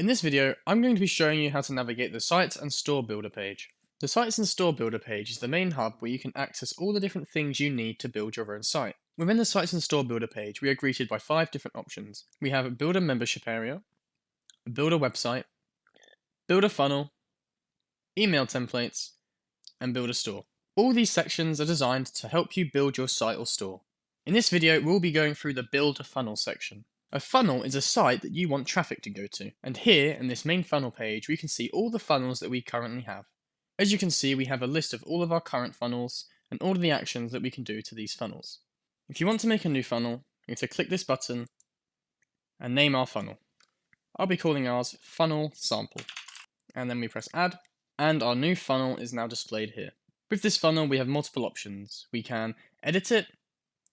In this video, I'm going to be showing you how to navigate the Sites and Store Builder page. The Sites and Store Builder page is the main hub where you can access all the different things you need to build your own site. Within the Sites and Store Builder page, we are greeted by 5 different options. We have a Build a Membership area, Build a Website, Build a Funnel, Email Templates, and Build a Store. All these sections are designed to help you build your site or store. In this video, we'll be going through the Build a Funnel section. A funnel is a site that you want traffic to go to, and here in this main funnel page we can see all the funnels that we currently have. As you can see, we have a list of all of our current funnels and all of the actions that we can do to these funnels. If you want to make a new funnel, you have to click this button and name our funnel. I'll be calling ours Funnel Sample, and then we press Add, and our new funnel is now displayed here. With this funnel we have multiple options. We can edit it,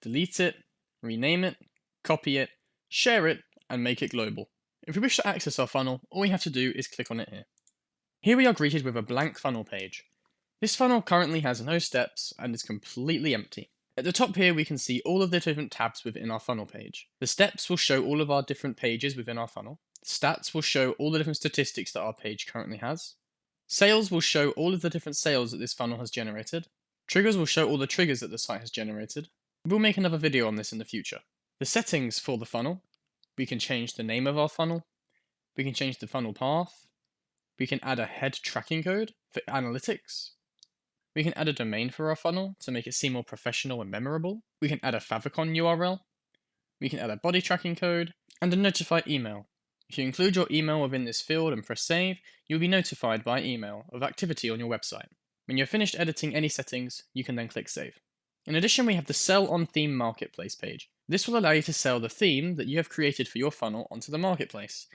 delete it, rename it, copy it, share it, and make it global. If we wish to access our funnel, all we have to do is click on it here. Here we are greeted with a blank funnel page. This funnel currently has no steps and is completely empty. At the top here we can see all of the different tabs within our funnel page. The steps will show all of our different pages within our funnel. Stats will show all the different statistics that our page currently has. Sales will show all of the different sales that this funnel has generated. Triggers will show all the triggers that the site has generated. We'll make another video on this in the future. The settings for the funnel: we can change the name of our funnel, we can change the funnel path, we can add a head tracking code for analytics, we can add a domain for our funnel to make it seem more professional and memorable, we can add a favicon URL, we can add a body tracking code, and a notify email. If you include your email within this field and press save, you'll be notified by email of activity on your website. When you're finished editing any settings, you can then click save. In addition, we have the Sell on Theme Marketplace page. This will allow you to sell the theme that you have created for your funnel onto the marketplace,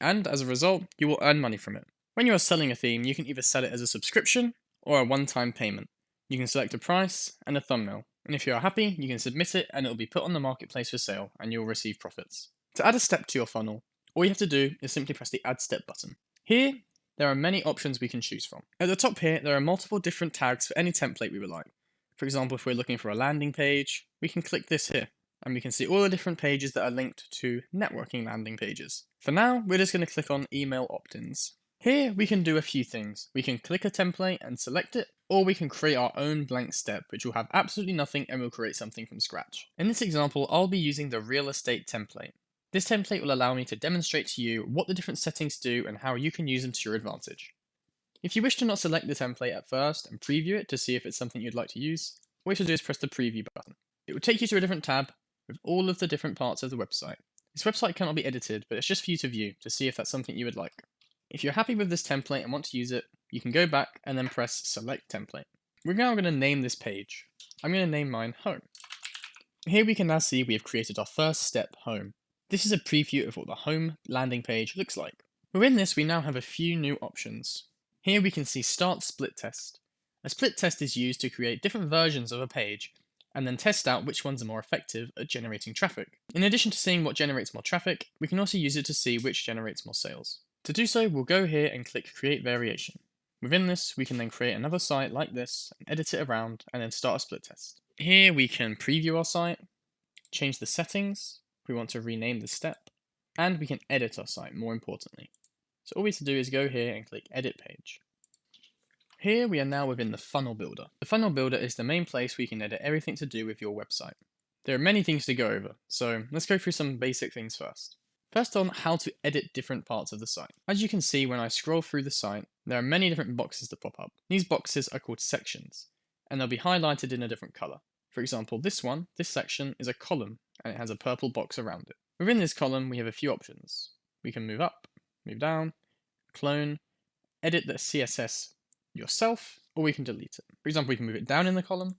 and as a result, you will earn money from it. When you are selling a theme, you can either sell it as a subscription or a one-time payment. You can select a price and a thumbnail, and if you are happy, you can submit it and it will be put on the marketplace for sale and you will receive profits. To add a step to your funnel, all you have to do is simply press the Add Step button. Here, there are many options we can choose from. At the top here, there are multiple different tags for any template we would like. For example, if we're looking for a landing page, we can click this here, and we can see all the different pages that are linked to networking landing pages. For now, we're just going to click on Email Opt-ins. Here, we can do a few things. We can click a template and select it, or we can create our own blank step, which will have absolutely nothing and will create something from scratch. In this example, I'll be using the real estate template. This template will allow me to demonstrate to you what the different settings do and how you can use them to your advantage. If you wish to not select the template at first and preview it to see if it's something you'd like to use, all you have to do is press the preview button. It will take you to a different tab with all of the different parts of the website. This website cannot be edited, but it's just for you to view to see if that's something you would like. If you're happy with this template and want to use it, you can go back and then press Select Template. We're now going to name this page. I'm going to name mine Home. Here we can now see we have created our first step, Home. This is a preview of what the home landing page looks like. Within this, we now have a few new options. Here we can see Start Split Test. A split test is used to create different versions of a page and then test out which ones are more effective at generating traffic. In addition to seeing what generates more traffic, we can also use it to see which generates more sales. To do so, we'll go here and click Create Variation. Within this, we can then create another site like this and edit it around and then start a split test. Here we can preview our site, change the settings, we want to rename the step, and we can edit our site more importantly. So all we have to do is go here and click Edit Page. Here we are now within the Funnel Builder. The Funnel Builder is the main place where you can edit everything to do with your website. There are many things to go over, so let's go through some basic things first. First on how to edit different parts of the site. As you can see when I scroll through the site, there are many different boxes that pop up. These boxes are called sections, and they'll be highlighted in a different color. For example, this section is a column, and it has a purple box around it. Within this column, we have a few options. We can move up, move down, clone, edit the CSS yourself, or we can delete it. For example, we can move it down in the column,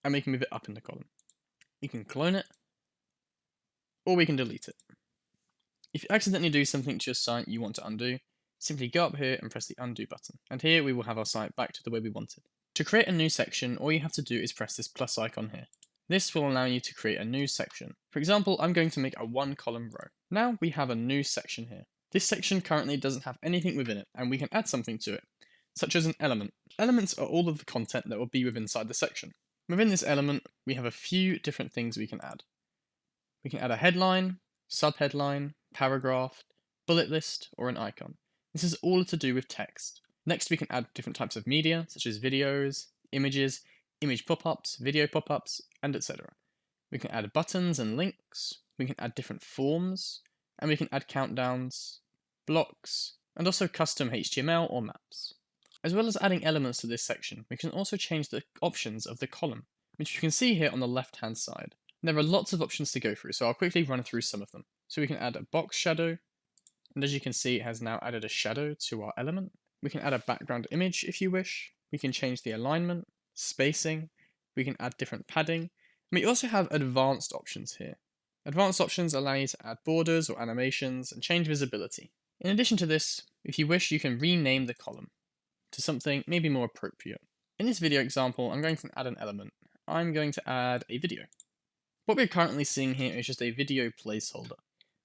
and we can move it up in the column. We can clone it, or we can delete it. If you accidentally do something to your site you want to undo, simply go up here and press the undo button, and here we will have our site back to the way we want it. To create a new section, all you have to do is press this plus icon here. This will allow you to create a new section. For example, I'm going to make a 1-column row. Now we have a new section here. This section currently doesn't have anything within it, and we can add something to it, such as an element. Elements are all of the content that will be within inside the section. Within this element, we have a few different things we can add. We can add a headline, subheadline, paragraph, bullet list, or an icon. This is all to do with text. Next, we can add different types of media, such as videos, images, image pop-ups, video pop-ups, and etc. We can add buttons and links, we can add different forms, and we can add countdowns, blocks, and also custom HTML or maps. As well as adding elements to this section, we can also change the options of the column, which you can see here on the left-hand side. There are lots of options to go through, so I'll quickly run through some of them. So we can add a box shadow, and as you can see, it has now added a shadow to our element. We can add a background image if you wish. We can change the alignment, spacing, we can add different padding, and we also have advanced options here. Advanced options allow you to add borders or animations and change visibility. In addition to this, if you wish, you can rename the column to something maybe more appropriate. In this video example, I'm going to add an element. I'm going to add a video. What we're currently seeing here is just a video placeholder.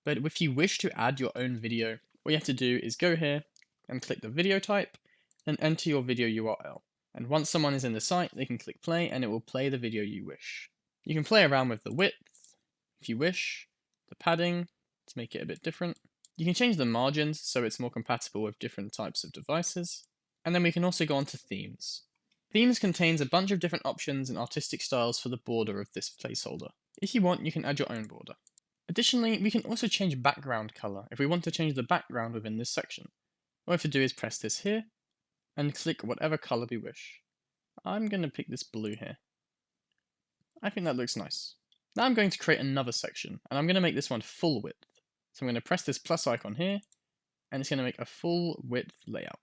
But if you wish to add your own video, what you have to do is go here and click the video type and enter your video URL. And once someone is in the site, they can click play and it will play the video you wish. You can play around with the width, if you wish, the padding to make it a bit different. You can change the margins so it's more compatible with different types of devices. And then we can also go on to themes. Themes contains a bunch of different options and artistic styles for the border of this placeholder. If you want, you can add your own border. Additionally, we can also change background color if we want to change the background within this section. All we have to do is press this here and click whatever color we wish. I'm going to pick this blue here. I think that looks nice. Now I'm going to create another section and I'm going to make this one full width. So I'm going to press this plus icon here and it's going to make a full width layout,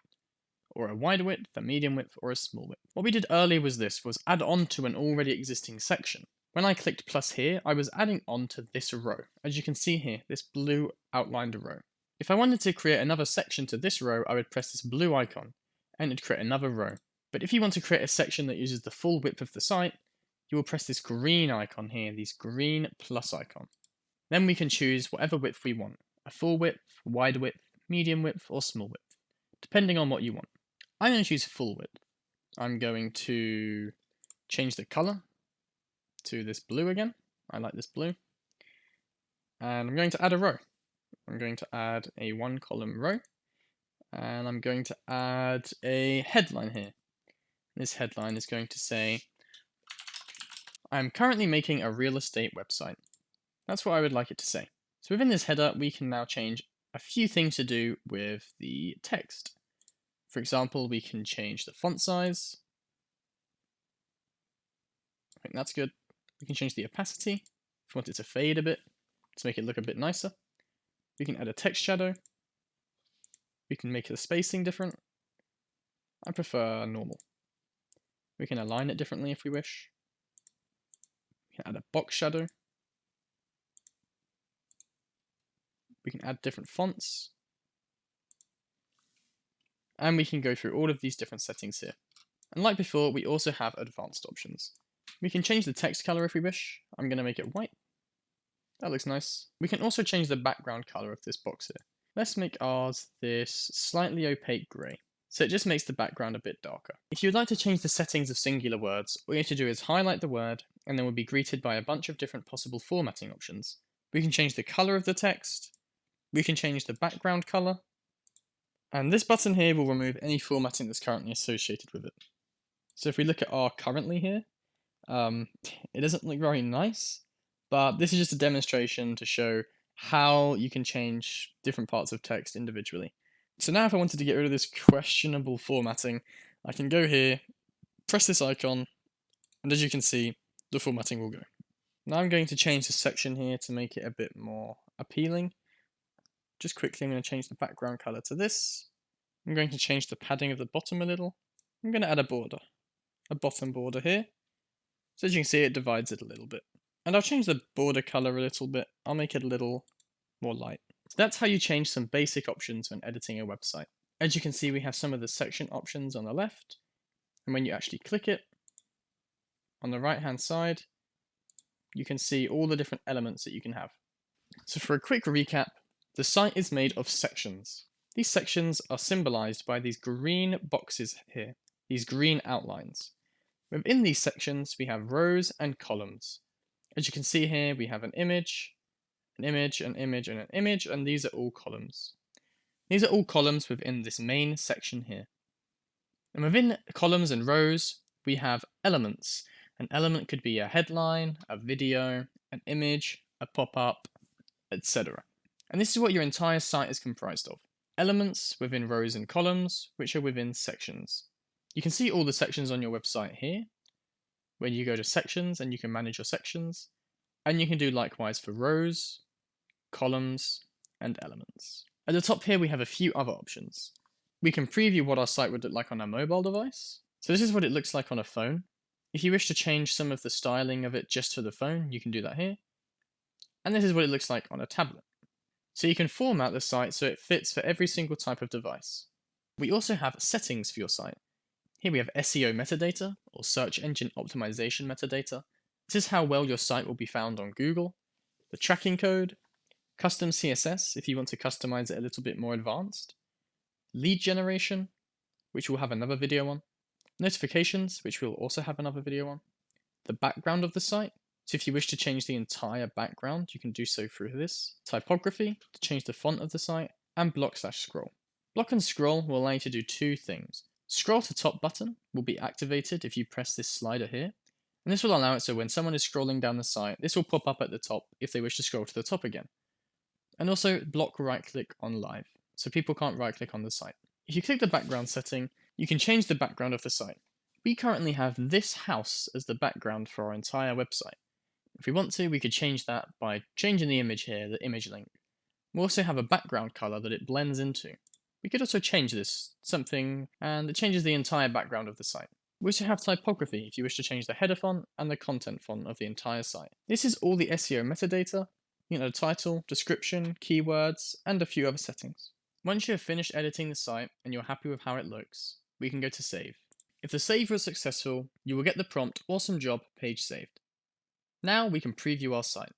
or a wide width, a medium width, or a small width. What we did earlier was add on to an already existing section. When I clicked plus here, I was adding on to this row. As you can see here, this blue outlined row. If I wanted to create another section to this row, I would press this blue icon and it'd create another row. But if you want to create a section that uses the full width of the site, you will press this green icon here, this green plus icon. Then we can choose whatever width we want, a full width, wide width, medium width, or small width, depending on what you want. I'm going to choose full width. I'm going to change the color to this blue again. I like this blue. And I'm going to add a row. I'm going to add a 1-column row. And I'm going to add a headline here. This headline is going to say, I'm currently making a real estate website. That's what I would like it to say. So within this header, we can now change a few things to do with the text. For example, we can change the font size. I think that's good. We can change the opacity if we want it to fade a bit to make it look a bit nicer. We can add a text shadow. We can make the spacing different. I prefer normal. We can align it differently if we wish. We can add a box shadow. We can add different fonts. And we can go through all of these different settings here. And like before, we also have advanced options. We can change the text color if we wish. I'm going to make it white. That looks nice. We can also change the background color of this box here. Let's make ours this slightly opaque gray, so it just makes the background a bit darker. If you'd like to change the settings of singular words, all you have to do is highlight the word, and then we'll be greeted by a bunch of different possible formatting options. We can change the color of the text. We can change the background color. And this button here will remove any formatting that's currently associated with it. So if we look at our currently here, it doesn't look very nice, but this is just a demonstration to show how you can change different parts of text individually. So now if I wanted to get rid of this questionable formatting, I can go here, press this icon, and as you can see, the formatting will go. Now I'm going to change the section here to make it a bit more appealing. Just quickly, I'm going to change the background color to this. I'm going to change the padding of the bottom a little. I'm going to add a border, a bottom border here. So as you can see, it divides it a little bit. And I'll change the border color a little bit. I'll make it a little more light. So that's how you change some basic options when editing a website. As you can see, we have some of the section options on the left. And when you actually click it, on the right-hand side, you can see all the different elements that you can have. So for a quick recap, the site is made of sections. These sections are symbolized by these green boxes here, these green outlines. Within these sections, we have rows and columns. As you can see here, we have an image, an image, an image, and an image, and these are all columns. These are all columns within this main section here. And within columns and rows, we have elements. An element could be a headline, a video, an image, a pop-up, etc. And this is what your entire site is comprised of. Elements within rows and columns, which are within sections. You can see all the sections on your website here, when you go to sections and you can manage your sections, and you can do likewise for rows, columns, and elements. At the top here we have a few other options. We can preview what our site would look like on a mobile device. So this is what it looks like on a phone. If you wish to change some of the styling of it just for the phone, you can do that here. And this is what it looks like on a tablet. So you can format the site so it fits for every single type of device. We also have settings for your site. Here we have SEO metadata, or search engine optimization metadata. This is how well your site will be found on Google. The tracking code, custom CSS if you want to customize it a little bit more advanced, lead generation, which we'll have another video on, notifications, which we'll also have another video on, the background of the site, so if you wish to change the entire background, you can do so through this, typography, to change the font of the site, and block/scroll. Block and scroll will allow you to do two things. Scroll to top button will be activated if you press this slider here, and this will allow it so when someone is scrolling down the site, this will pop up at the top if they wish to scroll to the top again. And also block right click on live, so people can't right click on the site. If you click the background setting, you can change the background of the site. We currently have this house as the background for our entire website. If we want to, we could change that by changing the image here, the image link. We also have a background color that it blends into. We could also change this something, and it changes the entire background of the site. We also have typography if you wish to change the header font and the content font of the entire site. This is all the SEO metadata, the title, description, keywords, and a few other settings. Once you have finished editing the site and you're happy with how it looks, we can go to save. If the save was successful, you will get the prompt "Awesome job, page saved." Now we can preview our site.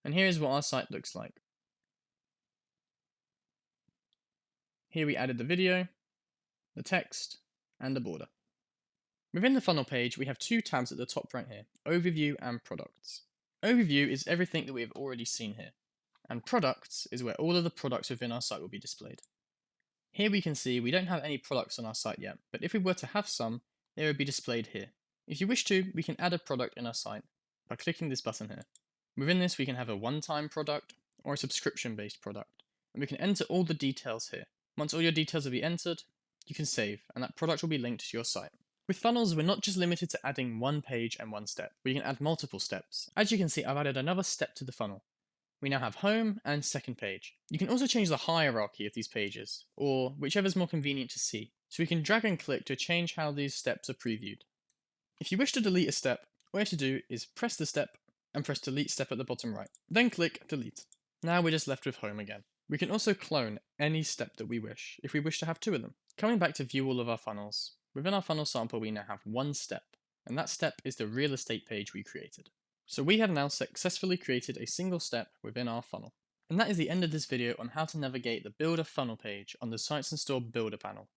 And here is what our site looks like. Here we added the video, the text, and the border. Within the funnel page, we have two tabs at the top right here, Overview and Products. Overview is everything that we have already seen here, and Products is where all of the products within our site will be displayed. Here we can see we don't have any products on our site yet, but if we were to have some, they would be displayed here. If you wish to, we can add a product in our site by clicking this button here. Within this, we can have a one-time product or a subscription-based product, and we can enter all the details here. Once all your details have been entered, you can save, and that product will be linked to your site. With funnels, we're not just limited to adding one page and one step. We can add multiple steps. As you can see, I've added another step to the funnel. We now have home and second page. You can also change the hierarchy of these pages, or whichever is more convenient to see. So we can drag and click to change how these steps are previewed. If you wish to delete a step, all you have to do is press the step and press delete step at the bottom right. Then click delete. Now we're just left with home again. We can also clone any step that we wish, if we wish to have two of them. Coming back to view all of our funnels, within our funnel sample we now have one step, and that step is the real estate page we created. So we have now successfully created a single step within our funnel. And that is the end of this video on how to navigate the Builder funnel page on the Sites and Store Builder panel.